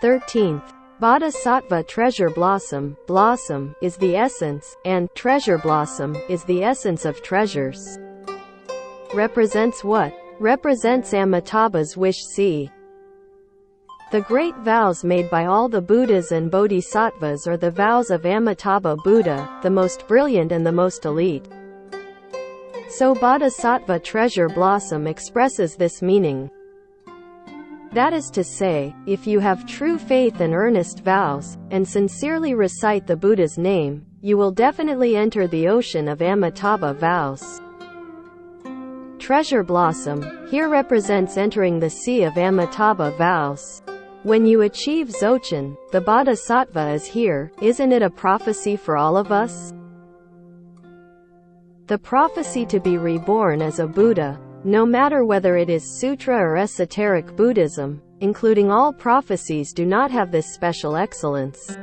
13th. Bodhisattva treasure blossom. Blossom is the essence, and treasure blossom is the essence of treasures. Represents what? Represents Amitabha's wish. See. The great vows made by all the Buddhas and Bodhisattvas are the vows of Amitabha Buddha, the most brilliant and the most elite. So Bodhisattva treasure blossom expresses this meaning. That is to say, if you have true faith and earnest vows, and sincerely recite the Buddha's name, you will definitely enter the ocean of Amitabha vows. Treasure blossom here represents entering the sea of Amitabha vows. When you achieve Dzogchen, the Bodhisattva is here. Isn't it a prophecy for all of us? The prophecy to be reborn as a Buddha, no matter whether it is Sutra or esoteric Buddhism, including all prophecies, do not have this special excellence.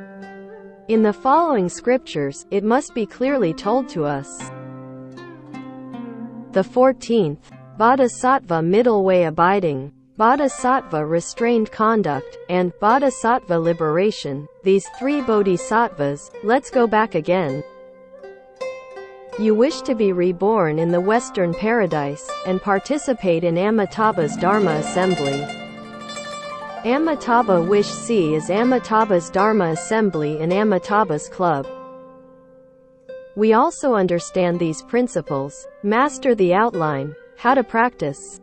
In the following scriptures, it must be clearly told to us. The 14th. Bodhisattva middle way abiding, Bodhisattva restrained conduct, and Bodhisattva liberation, these three bodhisattvas. Let's go back again. You wish to be reborn in the Western paradise, and participate in Amitabha's Dharma assembly. Amitabha Wish C is Amitabha's Dharma assembly and Amitabha's club. We also understand these principles, master the outline, how to practice.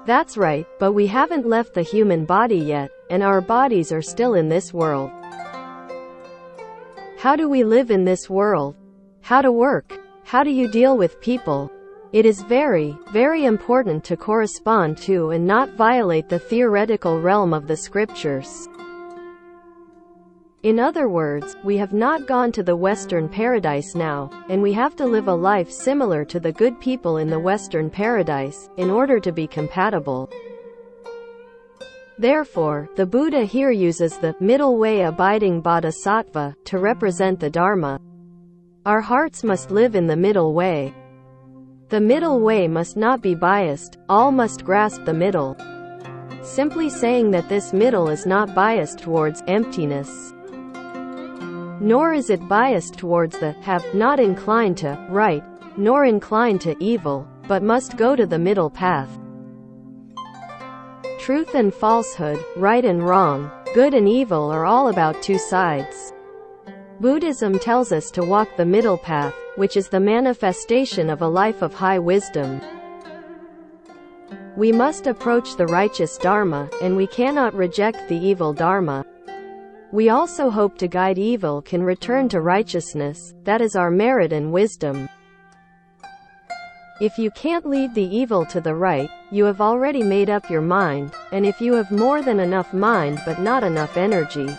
That's right, but we haven't left the human body yet, and our bodies are still in this world. How do we live in this world? How to work? How do you deal with people? It is very, very important to correspond to and not violate the theoretical realm of the scriptures. In other words, we have not gone to the Western paradise now, and we have to live a life similar to the good people in the Western paradise, in order to be compatible. Therefore, the Buddha here uses the middle way abiding bodhisattva to represent the Dharma. Our hearts must live in the middle way. The middle way must not be biased, all must grasp the middle. Simply saying that this middle is not biased towards emptiness, nor is it biased towards the have, not inclined to right, nor inclined to evil, but must go to the middle path. Truth and falsehood, right and wrong, good and evil are all about two sides. Buddhism tells us to walk the middle path, which is the manifestation of a life of high wisdom. We must approach the righteous Dharma, and we cannot reject the evil Dharma. We also hope to guide evil can return to righteousness, that is our merit and wisdom. If you can't lead the evil to the right, you have already made up your mind, and if you have more than enough mind but not enough energy,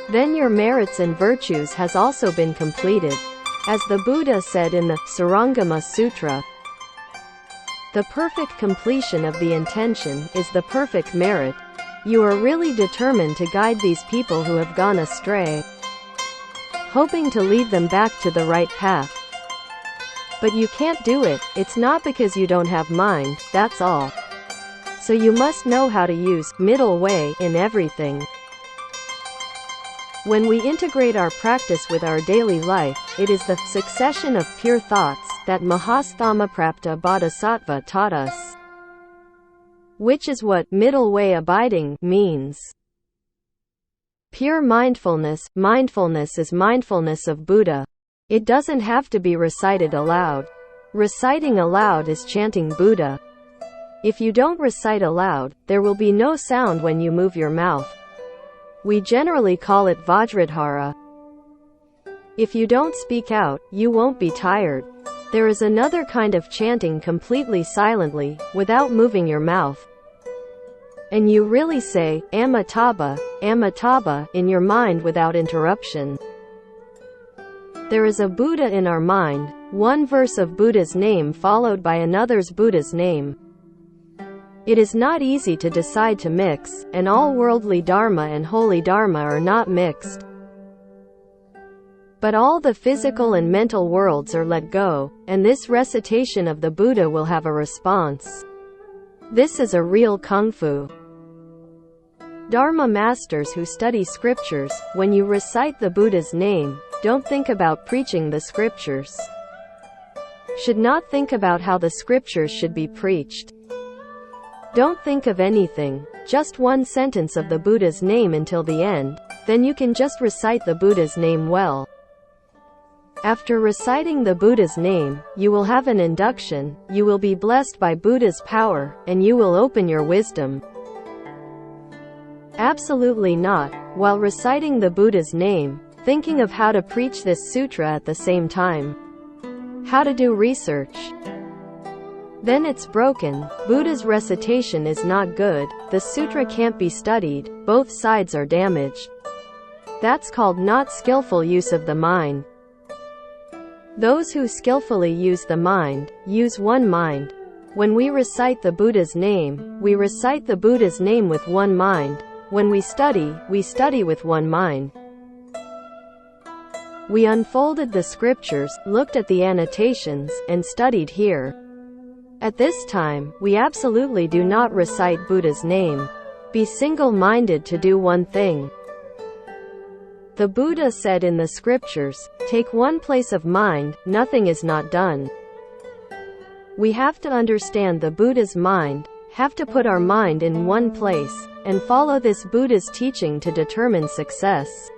then your merits and virtues has also been completed. As the Buddha said in the Sarangama Sutra, the perfect completion of the intention is the perfect merit. You are really determined to guide these people who have gone astray, hoping to lead them back to the right path. But you can't do it, it's not because you don't have mind, that's all. So you must know how to use middle way in everything. When we integrate our practice with our daily life, it is the succession of pure thoughts that Mahasthamaprapta Bodhisattva taught us, which is what middle way abiding means. Pure mindfulness. Mindfulness is mindfulness of Buddha. It doesn't have to be recited aloud. Reciting aloud is chanting Buddha. If you don't recite aloud, there will be no sound when you move your mouth. We generally call it Vajradhara. If you don't speak out, you won't be tired. There is another kind of chanting completely silently, without moving your mouth. And you really say, Amitabha, Amitabha, in your mind without interruption. There is a Buddha in our mind, one verse of Buddha's name followed by another's Buddha's name. It is not easy to decide to mix, and all worldly dharma and holy dharma are not mixed. But all the physical and mental worlds are let go, and this recitation of the Buddha will have a response. This is a real kung fu. Dharma masters who study scriptures, when you recite the Buddha's name, don't think about preaching the scriptures. Should not think about how the scriptures should be preached. Don't think of anything, just one sentence of the Buddha's name until the end, then you can just recite the Buddha's name well. After reciting the Buddha's name, you will have an induction, you will be blessed by Buddha's power, and you will open your wisdom. Absolutely not, while reciting the Buddha's name, thinking of how to preach this sutra at the same time. How to do research. Then it's broken. Buddha's recitation is not good, the sutra can't be studied, both sides are damaged. That's called not skillful use of the mind. Those who skillfully use the mind, use one mind. When we recite the Buddha's name, we recite the Buddha's name with one mind. When we study with one mind. We unfolded the scriptures, looked at the annotations, and studied here. At this time, we absolutely do not recite Buddha's name. Be single-minded to do one thing. The Buddha said in the scriptures, take one place of mind, nothing is not done. We have to understand the Buddha's mind, have to put our mind in one place, and follow this Buddha's teaching to determine success.